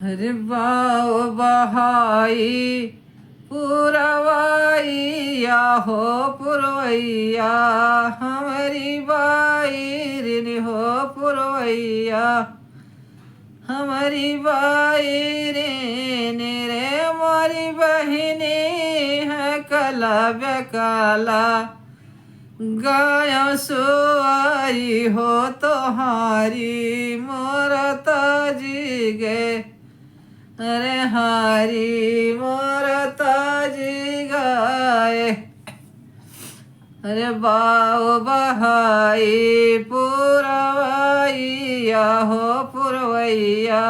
अरे वाओ बहाई पुरवैया हो पुरवैया हमारी बाई ऋण हो पुरवैया हमारी बाई ऋण रे मोरी बहिनी है कला बेकाला गाय सुआई हो तोहारी मोर ताजी गे अरे हारी मोर ताजी गाय अरे बाओ बहाई पुरवैया हो पुरवैया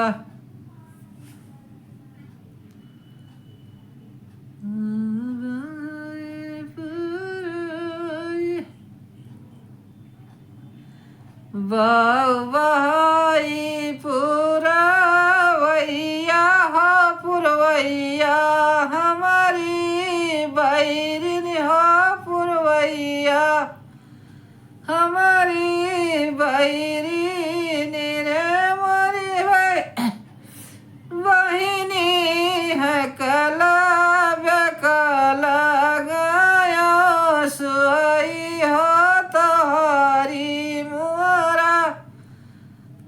बाओ बहाई पुरवैया हो पुरवैया हमारी बैरिन हो पुरवैया हमारी बैरिन रे मोरी बहिनी है कला बेकला गाया सुई हो तोहारी मुआरा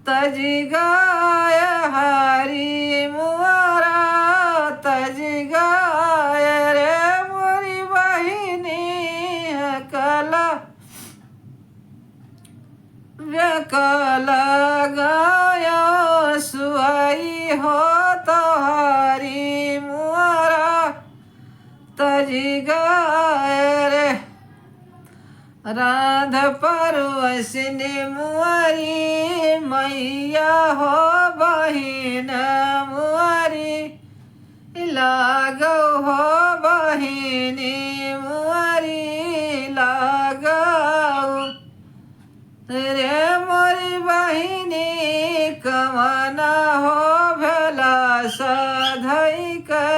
तजी गाय हारी मुआरा तजी गाय रे मोरी बहिनी है कला बेकला गाया सुई हो तोहारी मुआरा तजी गाय रे राध परवसिनी मुआरी मैया हो बहिन मुआरी लागो हो बहिनी मुआरी लागो रे मोरी बहिनी कमाना हो भला सधई के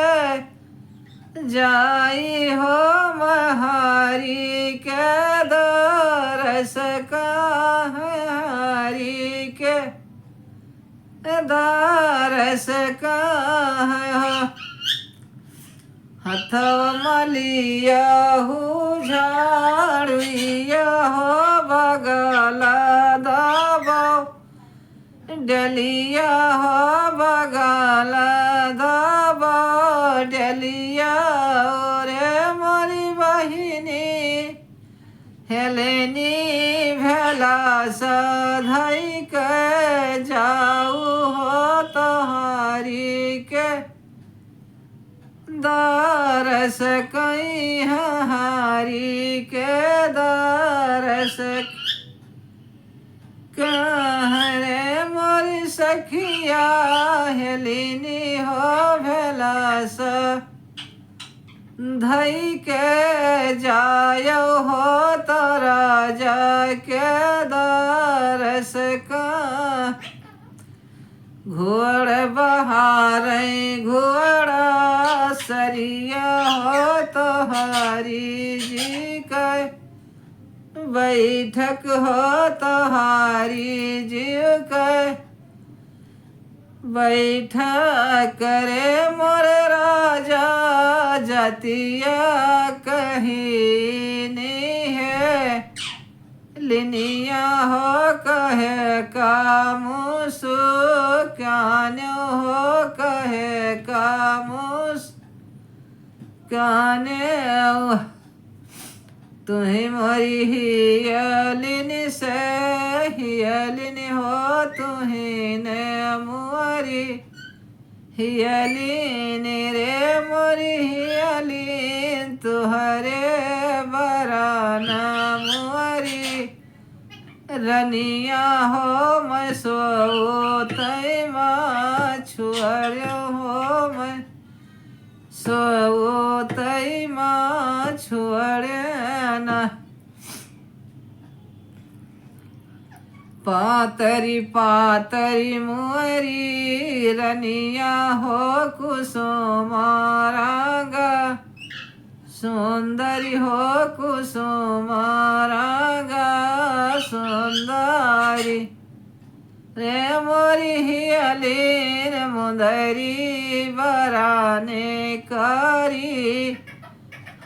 जाई हो महारी के दरस हारी के दरस हो हथव मलिया हूँ झाड़िया हो बगला दबो डलिया हो बगला दबो डलिया रे मोरी बहिनी हेलेनी भेला सधई के जाऊ हो तोहारी के दरस कई हारी के दरस कहरे मोरी सखिया हेलिनी हो भेला धई के जायो हो तोरा जाके दरस का घोड़ बहार घोड़ा सरिया हो तोहारी जी के बैठक हो तोहारी जी के बैठक करे मोर राजा जतिया कहीं नहीं है लिनिया हो कहे कामुसु क्यान हो कहे कामुस क्याने तुम्हें मोरी हियलिन से हियलिन हो तुम्हें ने मोरी हियलिन रे मोरी हियलिन तुहरे बराना मोरी रनिया हो मैं सो तय माँ छुअर्यो हो मैं सो तय माँ छुअर्या पातरी पातरी मुअरी रनिया हो कुसुमारांगा सुंदरी हो कुसुमारांगा सुंदरी रे मोरी हियलीर मुंदरी बराने करी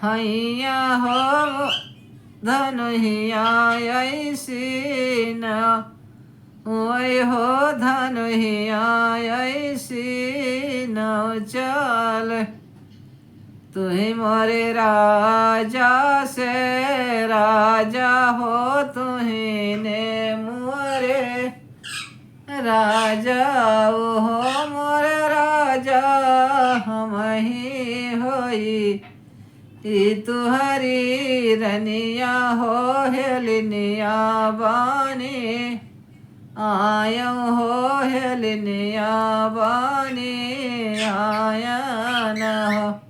हैया हो धनुहिया ऐसी न वही हो धनुहिया ऐसी न चल तू ही मोरे राजा से राजा हो तू ही ने मोरे राजा हो मोरे राजा हम ही होई तुहरी रनिया हो हेलिनिया बानी आया हो हेलिनिया बानी आया न हो